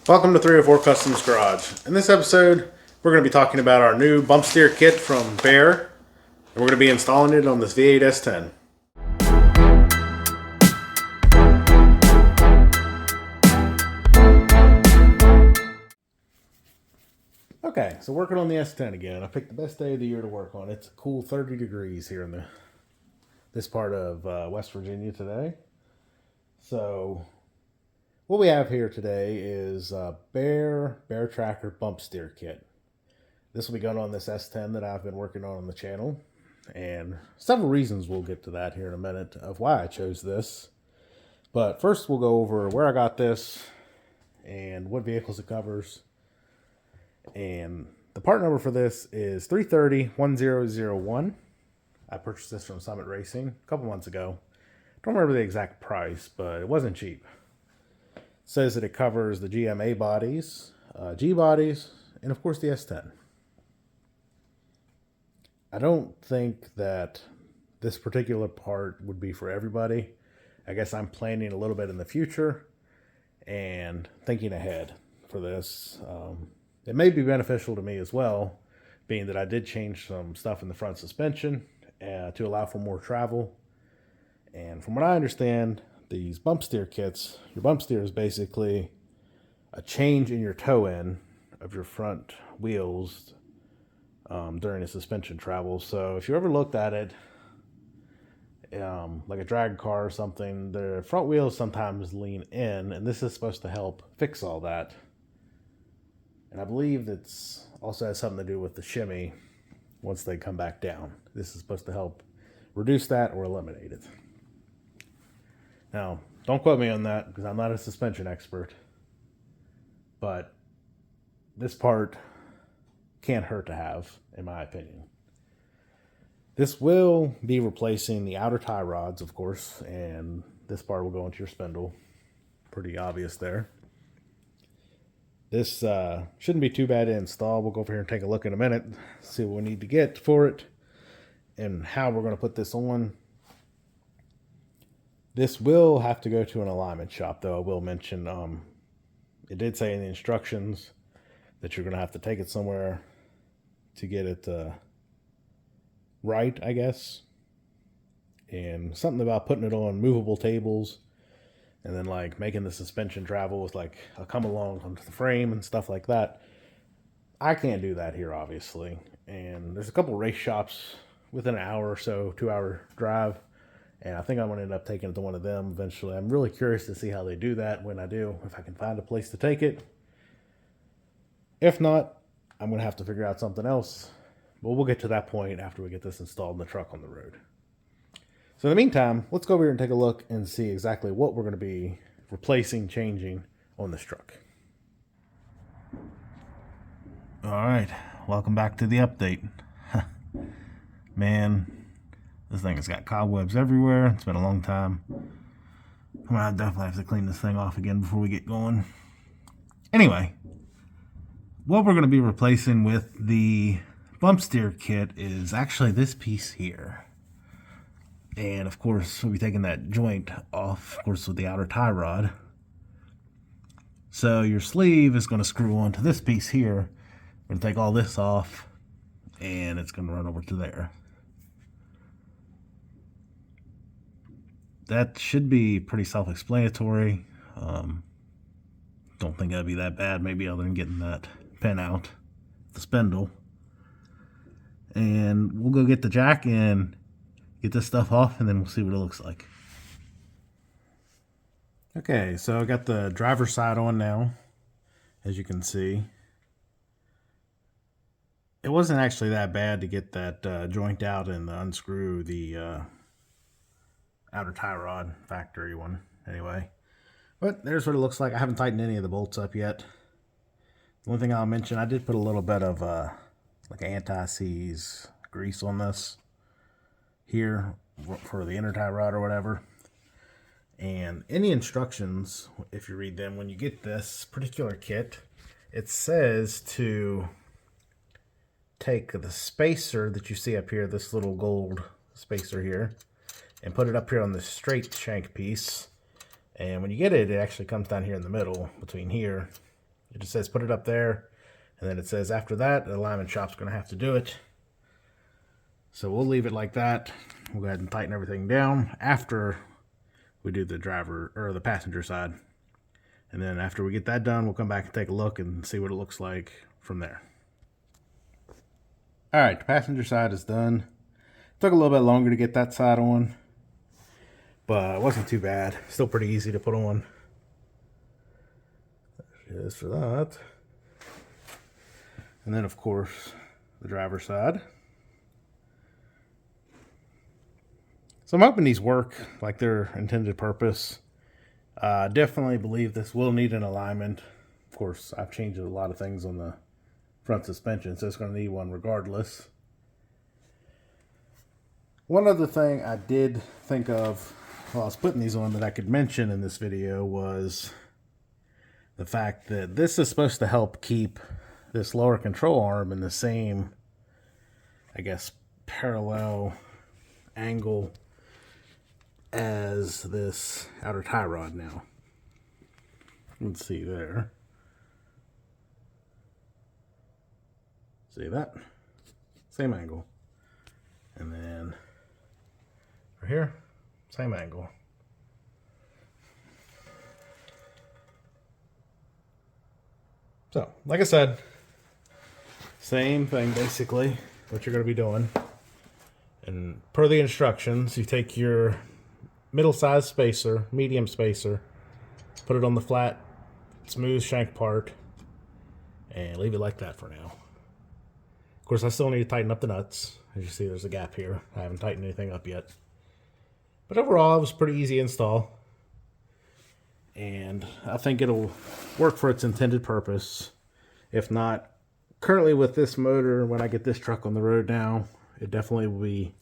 Welcome to 304 Customs Garage. In this episode, we're going to be talking about our new bump steer kit from Baer, and we're going to be installing it on this V8 S10. Okay, so working on the S10 again. I picked the best day of the year to work on. It's a cool 30 degrees here in this part of West Virginia today. So what we have here today is Baer Tracker bump steer kit. This will be going on this S10 that I've been working on the channel, and several reasons we'll get to that here in a minute of why I chose this. But first we'll go over where I got this and what vehicles it covers. And the part number for this is 330-1001. I purchased this from Summit Racing a couple months ago. Don't remember the exact price, but it wasn't cheap. It says that it covers the GMA bodies, G bodies, and of course the S10. I don't think that this particular part would be for everybody. I guess I'm planning a little bit in the future and thinking ahead for this. It may be beneficial to me as well, being that I did change some stuff in the front suspension to allow for more travel. And from what I understand, these bump steer kits, your bump steer is basically a change in your toe end of your front wheels during a suspension travel. So if you ever looked at it, like a drag car or something, the front wheels sometimes lean in, and this is supposed to help fix all that. And I believe it's also has something to do with the shimmy once they come back down. This is supposed to help reduce that or eliminate it. Now, don't quote me on that because I'm not a suspension expert, but this part can't hurt to have, in my opinion. This will be replacing the outer tie rods, of course, and this part will go into your spindle. Pretty obvious there. This shouldn't be too bad to install. We'll go over here and take a look in a minute, see what we need to get for it, and how we're going to put this on. This will have to go to an alignment shop, though. I will mention, it did say in the instructions that you're going to have to take it somewhere to get it right, I guess. And something about putting it on movable tables and then like making the suspension travel with like a come along onto the frame and stuff like that. I can't do that here, obviously. And there's a couple race shops within an hour or so, 2-hour drive. And I think I'm going to end up taking it to one of them eventually. I'm really curious to see how they do that when I do, if I can find a place to take it. If not, I'm going to have to figure out something else. But we'll get to that point after we get this installed in the truck on the road. So in the meantime, let's go over here and take a look and see exactly what we're going to be replacing, changing on this truck. All right, welcome back to the update. Man, this thing has got cobwebs everywhere. It's been a long time. I'm going to definitely have to clean this thing off again before we get going. Anyway, what we're going to be replacing with the bump steer kit is actually this piece here. And of course, we'll be taking that joint off, of course, with the outer tie rod. So your sleeve is going to screw onto this piece here. We're going to take all this off, and it's going to run over to there. That should be pretty self-explanatory. Don't think that'd be that bad, maybe other than getting that pin out, the spindle. And we'll go get the jack in, get this stuff off, and then we'll see what it looks like. Okay, so I got the driver's side on now, as you can see. It wasn't actually that bad to get that joint out and unscrew the outer tie rod, factory one, anyway. But there's what it looks like. I haven't tightened any of the bolts up yet. The one thing I'll mention, I did put a little bit of like anti-seize grease on this here for the inner tie rod or whatever. And in the instructions, if you read them, when you get this particular kit, it says to take the spacer that you see up here, this little gold spacer here, and put it up here on the straight shank piece. And when you get it, it actually comes down here in the middle between here It just says put it up there, and then it says after that, the alignment shop's going to have to do it. So we'll leave it like that. We'll go ahead and tighten everything down after we do the driver or the passenger side. And then after we get that done, we'll come back and take a look and see what it looks like from there. All right, the passenger side is done. Took a little bit longer to get that side on, but it wasn't too bad. Still pretty easy to put on. There she is for that. And then, of course, the driver's side. So I'm hoping these work like their intended purpose. Definitely believe this will need an alignment. Of course, I've changed a lot of things on the front suspension, so it's going to need one regardless. One other thing I did think of while I was putting these on that I could mention in this video was the fact that this is supposed to help keep this lower control arm in the same, I guess, parallel angle as this outer tie rod now. Let's see there. See that? Same angle. And then right here, same angle. So, like I said, same thing basically, what you're going to be doing. And per the instructions, you take your middle-sized spacer, medium spacer, put it on the flat, smooth shank part, and leave it like that for now. Of course, I still need to tighten up the nuts. As you see, there's a gap here. I haven't tightened anything up yet. But overall, it was a pretty easy install. And I think it'll work for its intended purpose. If not, currently with this motor, when I get this truck on the road now, it definitely will be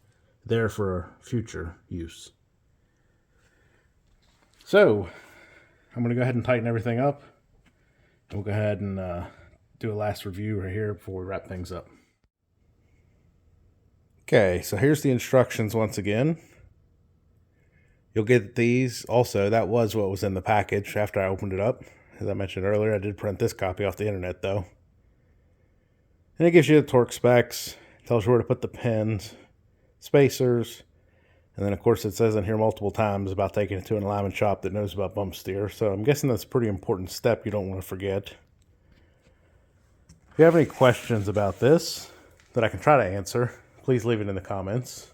there for future use. So, I'm going to go ahead and tighten everything up. And we'll go ahead and do a last review right here before we wrap things up. Okay, so here's the instructions once again. You'll get these also. That was what was in the package after I opened it up. As I mentioned earlier, I did print this copy off the internet though. And it gives you the torque specs, tells you where to put the pins, spacers, and then of course it says in here multiple times about taking it to an alignment shop that knows about bump steer. So I'm guessing that's a pretty important step you don't want to forget. If you have any questions about this that I can try to answer, please leave it in the comments.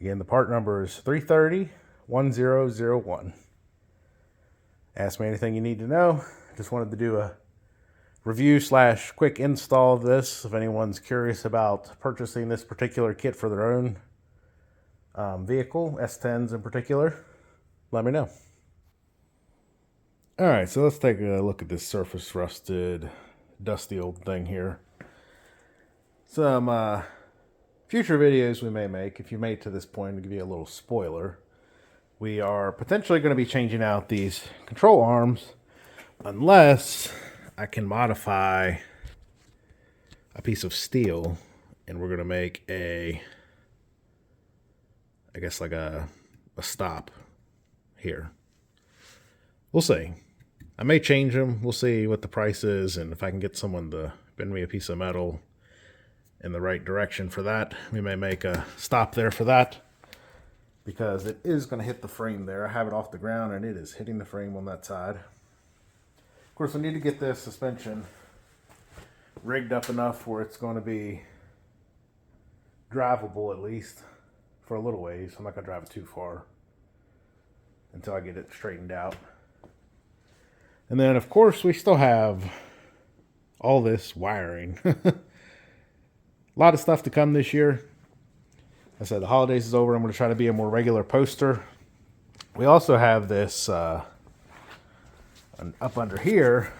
Again, the part number is 330-1001. Ask me anything you need to know. Just wanted to do a review / quick install of this. If anyone's curious about purchasing this particular kit for their own vehicle, S10s in particular, let me know. All right, so let's take a look at this surface rusted, dusty old thing here. Some future videos we may make, if you made it to this point, to give you a little spoiler, we are potentially going to be changing out these control arms unless I can modify a piece of steel, and we're going to make a, I guess like a stop here. We'll see. I may change them. We'll see what the price is, and if I can get someone to bend me a piece of metal in the right direction for that, we may make a stop there for that, because it is going to hit the frame there. I have it off the ground and it is hitting the frame on that side. Of course, I need to get this suspension rigged up enough where it's going to be drivable at least for a little ways. I'm not going to drive it too far until I get it straightened out. And then of course we still have all this wiring. A lot of stuff to come this year. I said the holidays is over. I'm going to try to be a more regular poster. We also have this up under here,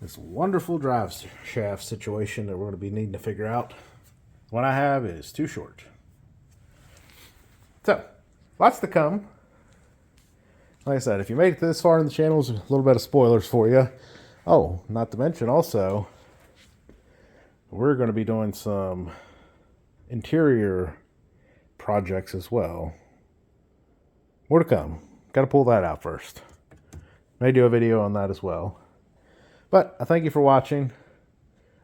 this wonderful drive shaft situation that we're going to be needing to figure out. What I have is too short. So, lots to come. Like I said, if you made it this far in the channel, there's a little bit of spoilers for you. Oh, not to mention also, we're going to be doing some interior projects as well. More to come. Got to pull that out first. May do a video on that as well. But I thank you for watching.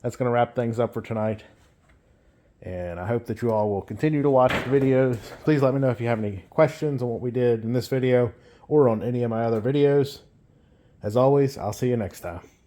That's going to wrap things up for tonight. And I hope that you all will continue to watch the videos. Please let me know if you have any questions on what we did in this video or on any of my other videos. As always, I'll see you next time.